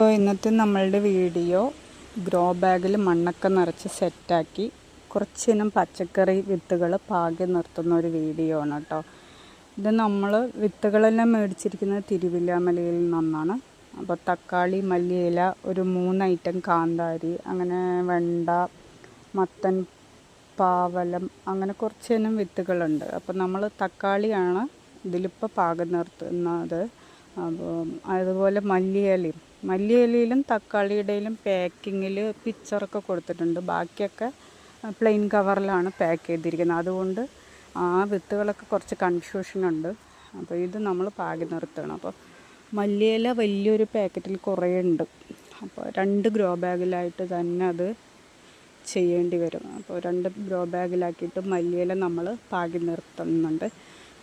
അപ്പോൾ ഇന്നത്തെ നമ്മളുടെ വീഡിയോ ഗ്രോ ബാഗിൽ മണ്ണൊക്കെ നിറച്ച് സെറ്റാക്കി കുറച്ചിനം പച്ചക്കറി വിത്തുകൾ പാകി നിർത്തുന്ന ഒരു വീഡിയോ ആണ് കേട്ടോ. ഇത് നമ്മൾ വിത്തുകളെല്ലാം മേടിച്ചിരിക്കുന്നത് തിരുവില്ലാമലയിൽ നിന്നാണ്. അപ്പോൾ തക്കാളി, മല്ലിയില, ഒരു 3 ഐറ്റം കാന്താരി, അങ്ങനെ വെണ്ട, മത്തൻ, പാവലം, അങ്ങനെ കുറച്ചിനം വിത്തുകളുണ്ട്. അപ്പോൾ നമ്മൾ തക്കാളിയാണ് ഇതിലിപ്പോൾ പാകി നിർത്തുന്നത്. അപ്പോൾ അതുപോലെ മല്ലിയിലയിലും തക്കാളിയുടെയിലും പാക്കിങ്ങിൽ പിക്ചറൊക്കെ കൊടുത്തിട്ടുണ്ട്. ബാക്കിയൊക്കെ പ്ലെയിൻ കവറിലാണ് പാക്ക് ചെയ്തിരിക്കുന്നത്. അതുകൊണ്ട് ആ വിത്തുകളൊക്കെ കുറച്ച് കൺഫ്യൂഷനുണ്ട്. അപ്പോൾ ഇത് നമ്മൾ പാകി നിർത്തണം. അപ്പോൾ മല്ലിയില വലിയൊരു പാക്കറ്റിൽ കുറേ ഉണ്ട്. അപ്പോൾ 2 ഗ്രോ ബാഗിലായിട്ട് തന്നെ അത് ചെയ്യേണ്ടി വരും. അപ്പോൾ 2 ഗ്രോ ബാഗിലാക്കിയിട്ട് മല്ലിയില നമ്മൾ പാകി നിർത്തുന്നുണ്ട്.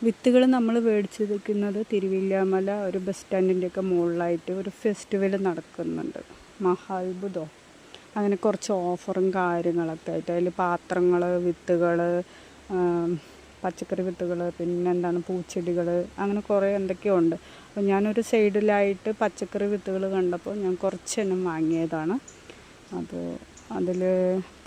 വിത്തുകൾ നമ്മൾ മേടിച്ചിരിക്കുന്നത് തിരുവില്ലാമല ഒരു ബസ് സ്റ്റാൻഡിൻ്റെയൊക്കെ മുകളിലായിട്ട് ഒരു ഫെസ്റ്റിവൽ നടക്കുന്നുണ്ട്, മഹാത്ഭുതോ, അങ്ങനെ കുറച്ച് ഓഫറും കാര്യങ്ങളൊക്കെ ആയിട്ട്. അതിൽ പാത്രങ്ങൾ, വിത്തുകൾ, പച്ചക്കറി വിത്തുകൾ, പിന്നെന്താണ് പൂച്ചെടികൾ, അങ്ങനെ കുറേ എന്തൊക്കെയോ ഉണ്ട്. അപ്പോൾ ഞാനൊരു സൈഡിലായിട്ട് പച്ചക്കറി വിത്തുകൾ കണ്ടപ്പോൾ ഞാൻ കുറച്ചെണ്ണം വാങ്ങിയതാണ്. അപ്പോൾ അതിൽ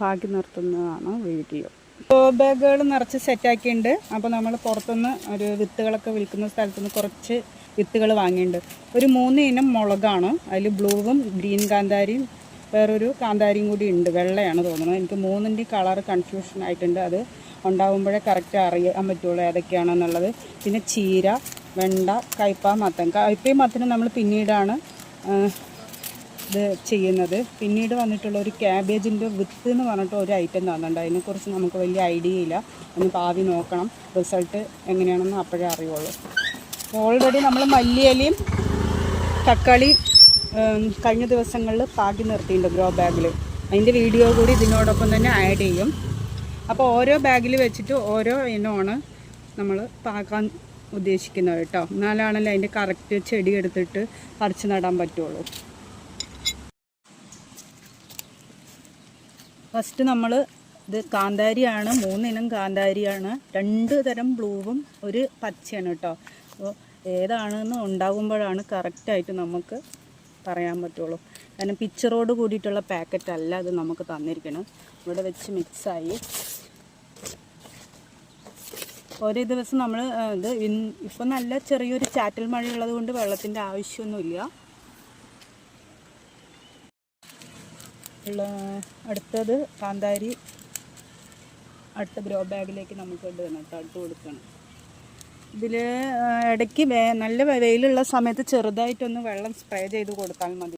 പാകി നിർത്തുന്നതാണ് വീഡിയോ. ഗ്രോ ബാഗുകൾ നിറച്ച് സെറ്റാക്കിയിട്ടുണ്ട്. അപ്പോൾ നമ്മൾ പുറത്തുനിന്ന് ഒരു വിത്തുകളൊക്കെ വിൽക്കുന്ന സ്ഥലത്തുനിന്ന് കുറച്ച് വിത്തുകൾ വാങ്ങിയിട്ടുണ്ട്. ഒരു 3 ഇനം മുളകാണ്. അതിൽ ബ്ലൂവും ഗ്രീൻ കാന്താരിയും വേറൊരു കാന്താരിയും കൂടി ഉണ്ട്. വെള്ളയാണ് തോന്നുന്നത്. എനിക്ക് 3ൻ്റെ കളർ കൺഫ്യൂഷൻ ആയിട്ടുണ്ട്. അത് ഉണ്ടാകുമ്പോഴേ കറക്റ്റ് അറിയാൻ പറ്റുള്ളൂ ഏതൊക്കെയാണെന്നുള്ളത്. പിന്നെ ചീര, വെണ്ട, കയ്പ, മത്തൻ. കയ്പയും മത്തനും നമ്മൾ പിന്നീടാണ് ഇത് ചെയ്യുന്നത്. പിന്നീട് വന്നിട്ടുള്ള ഒരു ക്യാബേജിൻ്റെ വിത്ത് എന്ന് പറഞ്ഞിട്ട് ഒരു ഐറ്റം തന്നിട്ടുണ്ട്. അതിനെക്കുറിച്ച് നമുക്ക് വലിയ ഐഡിയ ഇല്ല. ഒന്ന് പാവി നോക്കണം, റിസൾട്ട് എങ്ങനെയാണെന്ന് അപ്പോഴേ അറിയുള്ളൂ. ഓൾറെഡി നമ്മൾ മല്ലിയിലയും തക്കാളി കഴിഞ്ഞ ദിവസങ്ങളിൽ പാകി നിർത്തിയിട്ടുണ്ട് ഗ്രോ ബാഗിൽ. അതിൻ്റെ വീഡിയോ കൂടി ഇതിനോടൊപ്പം തന്നെ ആഡ് ചെയ്യും. അപ്പോൾ ഓരോ ബാഗിൽ വെച്ചിട്ട് ഓരോ ഇനമാണ് നമ്മൾ പാകാൻ ഉദ്ദേശിക്കുന്നത് കേട്ടോ. എന്നാലാണല്ലോ അതിൻ്റെ കറക്റ്റ് ചെടി എടുത്തിട്ട് പറിച്ച് നടാൻ പറ്റുള്ളൂ. ഫസ്റ്റ് നമ്മൾ ഇത് കാന്താരിയാണ്, 3 ഇനം കാന്താരിയാണ്. 2 തരം ബ്ലൂവും ഒരു പച്ചയാണ് കേട്ടോ. അപ്പോൾ ഏതാണെന്ന് ഉണ്ടാകുമ്പോഴാണ് കറക്റ്റായിട്ട് നമുക്ക് പറയാൻ പറ്റുള്ളൂ. കാരണം പിക്ചറോട് കൂടിയിട്ടുള്ള പാക്കറ്റ് അല്ല അത് നമുക്ക് തന്നിരിക്കണം. ഇവിടെ വെച്ച് മിക്സായി ഓരോ ദിവസം നമ്മൾ ഇത് ഇപ്പം നല്ല ചെറിയൊരു ചാറ്റൽ മഴയുള്ളത് കൊണ്ട് വെള്ളത്തിൻ്റെ ആവശ്യമൊന്നുമില്ല. അടുത്തത് കാന്താരി അടുത്ത ഗ്രോ ബാഗിലേക്ക് നമുക്ക് ഇടണം, ഇട്ട് കൊടുക്കണം. ഇതിൽ ഇടയ്ക്ക് നല്ല വെയിലുള്ള സമയത്ത് ചെറുതായിട്ടൊന്ന് വെള്ളം സ്പ്രേ ചെയ്ത് കൊടുത്താൽ മതി.